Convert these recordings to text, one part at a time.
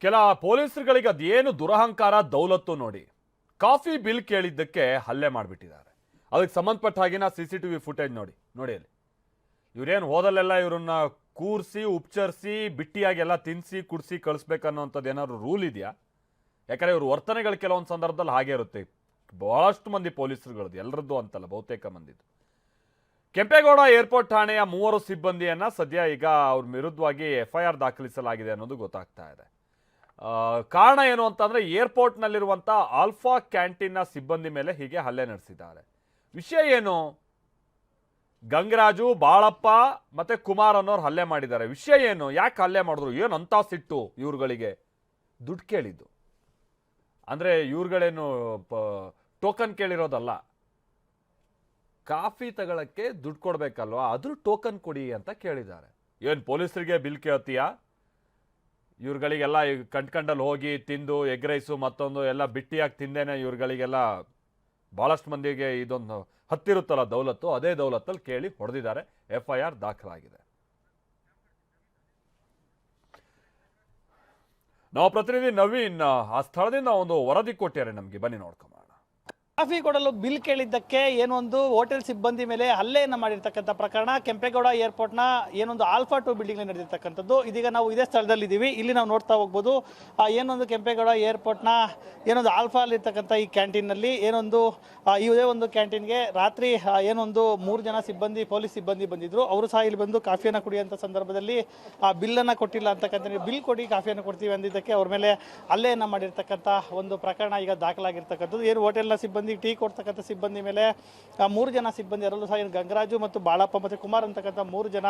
ಕೆಲ ಪೊಲೀಸರುಗಳಿಗೆ ಅದೇನು ದುರಹಂಕಾರ ದೌಲತ್ತು ನೋಡಿ. ಕಾಫಿ ಬಿಲ್ ಕೇಳಿದ್ದಕ್ಕೆ ಹಲ್ಲೆ ಮಾಡಿಬಿಟ್ಟಿದ್ದಾರೆ. ಅದಕ್ಕೆ ಸಂಬಂಧಪಟ್ಟ ಹಾಗಿನ CCTV ಫುಟೇಜ್ ನೋಡಿ ಅಲ್ಲಿ. ಇವರೇನು ಹೋದಲ್ಲೆಲ್ಲ ಇವರನ್ನ ಕೂರಿಸಿ ಉಪಚರಿಸಿ ಬಿಟ್ಟಿಯಾಗಿ ಎಲ್ಲ ತಿನ್ನಿಸಿ ಕುಡಿಸಿ ಕಳಿಸ್ಬೇಕನ್ನೋಂಥದ್ದು ಏನಾದ್ರು ರೂಲ್ ಇದೆಯಾ? ಯಾಕಂದರೆ ಇವ್ರ ವರ್ತನೆಗಳು ಕೆಲವೊಂದು ಸಂದರ್ಭದಲ್ಲಿ ಹಾಗೆ ಇರುತ್ತೆ. ಬಹಳಷ್ಟು ಮಂದಿ ಪೊಲೀಸರುಗಳದ್ದು, ಎಲ್ಲರದ್ದು ಅಂತಲ್ಲ, ಬಹುತೇಕ ಮಂದಿದ್ದು. ಕೆಂಪೇಗೌಡ ಏರ್ಪೋರ್ಟ್ ಠಾಣೆಯ 3 ಸಿಬ್ಬಂದಿಯನ್ನ ಸದ್ಯ ಈಗ ಅವ್ರ ವಿರುದ್ಧವಾಗಿ FIR ದಾಖಲಿಸಲಾಗಿದೆ ಅನ್ನೋದು ಗೊತ್ತಾಗ್ತಾ ಇದೆ. ಕಾರಣ ಏನು ಅಂತಂದ್ರೆ ಏರ್ಪೋರ್ಟ್ನಲ್ಲಿರುವಂಥ ಆಲ್ಫಾ ಕ್ಯಾಂಟೀನ್ನ ಸಿಬ್ಬಂದಿ ಮೇಲೆ ಹೀಗೆ ಹಲ್ಲೆ ನಡೆಸಿದ್ದಾರೆ. ವಿಷಯ ಏನು? ಗಂಗರಾಜು, ಬಾಳಪ್ಪ ಮತ್ತೆ ಕುಮಾರ್ ಅನ್ನೋರು ಹಲ್ಲೆ ಮಾಡಿದ್ದಾರೆ. ವಿಷಯ ಏನು? ಯಾಕೆ ಹಲ್ಲೆ ಮಾಡಿದ್ರು? ಏನು ಅಂತ ಸಿಟ್ಟು ಇವ್ರುಗಳಿಗೆ? ದುಡ್ಡು ಕೇಳಿದ್ದು ಅಂದ್ರೆ ಇವ್ರುಗಳೇನು ಟೋಕನ್ ಕೇಳಿರೋದಲ್ಲ, ಕಾಫಿ ತಗೊಳಕ್ಕೆ ದುಡ್ಡು ಕೊಡ್ಬೇಕಲ್ವಾ, ಅದ್ರ ಟೋಕನ್ ಕೊಡಿ ಅಂತ ಕೇಳಿದ್ದಾರೆ. ಏನು ಪೊಲೀಸರಿಗೆ ಬಿಲ್ ಕೇಳ್ತೀಯಾ? ಇವ್ರುಗಳಿಗೆಲ್ಲ ಕಂಡ್ಕಂಡಲ್ಲಿ ಹೋಗಿ ತಿಂದು ಎಗ್ ರೈಸು ಮತ್ತೊಂದು ಎಲ್ಲ ಬಿಟ್ಟಿಯಾಗಿ ತಿಂದೇನೆ ಇವ್ರುಗಳಿಗೆಲ್ಲ ಭಾಳಷ್ಟು ಮಂದಿಗೆ ಇದೊಂದು ಹತ್ತಿರುತ್ತಲ್ಲ ದೌಲತ್ತು, ಅದೇ ದೌಲತ್ತಲ್ಲಿ ಕೇಳಿ ಹೊಡೆದಿದ್ದಾರೆ. FIR ದಾಖಲಾಗಿದೆ. ನಾವು ಪ್ರತಿನಿಧಿ ನವೀನ್ ಆ ಸ್ಥಳದಿಂದ ಒಂದು ವರದಿ ಕೊಟ್ಟಿದ್ದಾರೆ ನಮಗೆ, ಬನ್ನಿ ನೋಡ್ಕೊಂಬ. ಕಾಫಿ ಕೊಡಲು ಬಿಲ್ ಕೇಳಿದ್ದಕ್ಕೆ ಏನೊಂದು ಹೋಟೆಲ್ ಸಿಬ್ಬಂದಿ ಮೇಲೆ ಹಲ್ಲೆಯನ್ನು ಮಾಡಿರ್ತಕ್ಕಂಥ ಪ್ರಕರಣ ಕೆಂಪೇಗೌಡ ಏರ್ಪೋರ್ಟ್ನ ಏನೊಂದು ಆಲ್ಫಾ 2 ಬಿಲ್ಡಿಂಗ್ ನಡೆದಿರ್ತಕ್ಕಂಥದ್ದು. ಇದೀಗ ನಾವು ಇದೇ ಸ್ಥಳದಲ್ಲಿ ಇದ್ದೀವಿ. ಇಲ್ಲಿ ನಾವು ನೋಡ್ತಾ ಹೋಗ್ಬೋದು, ಏನೊಂದು ಕೆಂಪೇಗೌಡ ಏರ್ಪೋರ್ಟ್ನ ಏನೊಂದು ಆಲ್ಫಾ ಅಲ್ಲಿರ್ತಕ್ಕಂಥ ಈ ಕ್ಯಾಂಟೀನಲ್ಲಿ ಏನೊಂದು ಇದೇ ಒಂದು ಕ್ಯಾಂಟೀನ್ಗೆ ರಾತ್ರಿ ಏನೊಂದು 3 ಜನ ಸಿಬ್ಬಂದಿ, ಪೊಲೀಸ್ ಸಿಬ್ಬಂದಿ ಬಂದಿದ್ರು. ಅವರು ಸಹ ಇಲ್ಲಿ ಬಂದು ಕಾಫಿಯನ್ನು ಕುಡಿಯುವಂಥ ಸಂದರ್ಭದಲ್ಲಿ ಬಿಲ್ಲನ್ನು ಕೊಟ್ಟಿಲ್ಲ ಅಂತಕ್ಕಂಥ, ಬಿಲ್ ಕೊಡಿ ಕಾಫಿಯನ್ನು ಕೊಡ್ತೀವಿ ಅಂದಿದ್ದಕ್ಕೆ ಅವ್ರ ಮೇಲೆ ಹಲ್ಲೆಯನ್ನು ಮಾಡಿರ್ತಕ್ಕಂಥ ಒಂದು ಪ್ರಕರಣ ಈಗ ದಾಖಲಾಗಿರ್ತಕ್ಕಂಥದ್ದು. ಏನು ಹೋಟೆಲ್ನ ಸಿಬ್ಬಂದಿ ಟೀ ಕೊಡ್ತಕ್ಕಂಥ ಸಿಬ್ಬಂದಿ ಮೇಲೆ 3 ಜನ ಸಿಬ್ಬಂದಿ, ಅದರಲ್ಲೂ ಸಹ ಏನು ಗಂಗರಾಜು ಮತ್ತು ಬಾಳಪ್ಪ ಮತ್ತು ಕುಮಾರ್ ಅಂತಕ್ಕಂಥ 3 ಜನ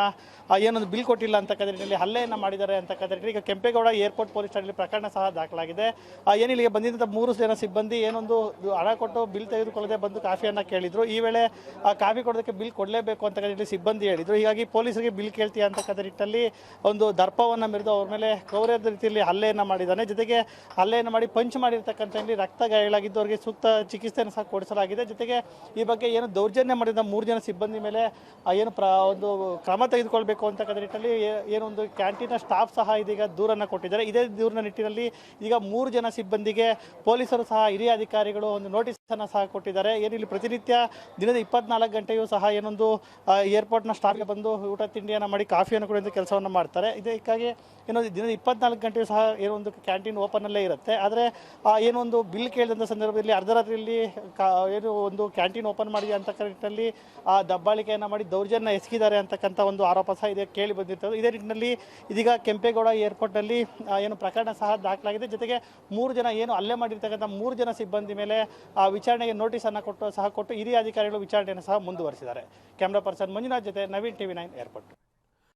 ಏನೊಂದು ಬಿಲ್ ಕೊಟ್ಟಿಲ್ಲ ಅಂತಕ್ಕಂಥ ನಿಟ್ಟಿನಲ್ಲಿ ಹಲ್ಲೆಯನ್ನು ಮಾಡಿದ್ದಾರೆ ಅಂತಕ್ಕಂಥ ನಿಟ್ಟಿನಲ್ಲಿ ಈಗ ಕೆಂಪೇಗೌಡ ಏರ್ಪೋರ್ಟ್ ಪೊಲೀಸ್ ಠಾಣೆಯಲ್ಲಿ ಪ್ರಕರಣ ಸಹ ದಾಖಲಾಗಿದೆ. ಏನಿಲ್ಲಿಗೆ ಬಂದಿದ್ದಂಥ 3 ಜನ ಸಿಬ್ಬಂದಿ ಏನೊಂದು ಹಣ ಕೊಟ್ಟು ಬಿಲ್ ತೆಗೆದುಕೊಳ್ಳದೆ ಬಂದು ಕಾಫಿಯನ್ನು ಕೇಳಿದ್ರು. ಈ ವೇಳೆ ಕಾಫಿ ಕೊಡೋದಕ್ಕೆ ಬಿಲ್ ಕೊಡಲೇಬೇಕು ಅಂತಕ್ಕಂಥ ನಿಟ್ಟಿನಲ್ಲಿ ಸಿಬ್ಬಂದಿ ಹೇಳಿದರು. ಹೀಗಾಗಿ ಪೊಲೀಸರಿಗೆ ಬಿಲ್ ಕೇಳ್ತೀಯ ಅಂತಕ್ಕಂಥ ನಿಟ್ಟಿನಲ್ಲಿ ಒಂದು ದರ್ಪವನ್ನು ಮೆರೆದು ಅವ್ರ ಮೇಲೆ ಕ್ರೌರ್ಯದ ರೀತಿಯಲ್ಲಿ ಹಲ್ಲೆಯನ್ನು ಮಾಡಿದ್ದಾನೆ. ಜೊತೆಗೆ ಹಲ್ಲೆಯನ್ನು ಮಾಡಿ ಪಂಚ್ ಮಾಡಿರ್ತಕ್ಕಂಥ ರಕ್ತ ಗಾಯಗಳಾಗಿದ್ದು ಅವರಿಗೆ ಸೂಕ್ತ ಚಿಕಿತ್ಸೆಯನ್ನು ಸಹ ಕೊಡಿಸಲಾಗಿದೆ. ಜೊತೆಗೆ ಈ ಬಗ್ಗೆ ಏನು ದೌರ್ಜನ್ಯ ಮಾಡಿದ 3 ಜನ ಸಿಬ್ಬಂದಿ ಮೇಲೆ ಏನು ಒಂದು ಕ್ರಮ ತೆಗೆದುಕೊಳ್ಬೇಕು ಅಂತಕ್ಕಂಥ ನಿಟ್ಟಿನಲ್ಲಿ ಏನೊಂದು ಕ್ಯಾಂಟೀನ್ನ ಸ್ಟಾಫ್ ಸಹ ಇದೀಗ ದೂರನ್ನು ಕೊಟ್ಟಿದ್ದಾರೆ. ಇದೇ ದೂರಿನ ನಿಟ್ಟಿನಲ್ಲಿ ಈಗ 3 ಜನ ಸಿಬ್ಬಂದಿಗೆ ಪೊಲೀಸರು ಸಹ ಹಿರಿಯ ಅಧಿಕಾರಿಗಳು ಒಂದು ನೋಟಿಸನ್ನು ಸಹ ಕೊಟ್ಟಿದ್ದಾರೆ. ಏನಿಲ್ಲಿ ಪ್ರತಿನಿತ್ಯ ದಿನದ 24 ಗಂಟೆಯೂ ಸಹ ಏನೊಂದು ಏರ್ಪೋರ್ಟ್ನ ಸ್ಟಾಫ್ಗೆ ಬಂದು ಊಟ ತಿಂಡಿಯನ್ನು ಮಾಡಿ ಕಾಫಿಯನ್ನು ಕುಡಿಯುವಂಥ ಕೆಲಸವನ್ನು ಮಾಡ್ತಾರೆ. ಇದಕ್ಕಾಗಿ ಏನೊಂದು ದಿನದ 24 ಗಂಟೆಯೂ ಸಹ ಏನೊಂದು ಕ್ಯಾಂಟೀನ್ ಓಪನಲ್ಲೇ ಇರುತ್ತೆ. ಆದರೆ ಏನೊಂದು ಬಿಲ್ ಕೇಳಿದಂಥ ಸಂದರ್ಭದಲ್ಲಿ ಅರ್ಧರಾತ್ರಿಯಲ್ಲಿ ಏನು ಒಂದು ಕ್ಯಾಂಟೀನ್ ಓಪನ್ ಮಾಡಿ ಅಂತಕ್ಕಂಥ ನಿಟ್ಟಿನಲ್ಲಿ ದಬ್ಬಾಳಿಕೆಯನ್ನು ಮಾಡಿ ದೌರ್ಜನ್ಯ ಎಸಗಿದ್ದಾರೆ ಅಂತಕ್ಕಂಥ ಒಂದು ಆರೋಪ ಸಹ ಇದೆ ಕೇಳಿ ಬಂದಿರ್ತದೆ. ಇದೇ ನಿಟ್ಟಿನಲ್ಲಿ ಇದೀಗ ಕೆಂಪೇಗೌಡ ಏರ್ಪೋರ್ಟ್ನಲ್ಲಿ ಏನು ಪ್ರಕರಣ ಸಹ ದಾಖಲಾಗಿದೆ. ಜೊತೆಗೆ 3 ಜನ ಏನು ಹಲ್ಲೆ ಮಾಡಿರ್ತಕ್ಕಂಥ 3 ಜನ ಸಿಬ್ಬಂದಿ ಮೇಲೆ ವಿಚಾರಣೆಗೆ ನೋಟಿಸನ್ನು ಕೊಟ್ಟು ಹಿರಿಯ ಅಧಿಕಾರಿಗಳು ವಿಚಾರಣೆಯನ್ನು ಸಹ ಮುಂದುವರಿಸಿದ್ದಾರೆ. ಕ್ಯಾಮ್ರಾ ಪರ್ಸನ್ ಮಂಜುನಾಥ್ ಜೊತೆ ನವೀನ್, TV9 ಏರ್ಪೋರ್ಟ್.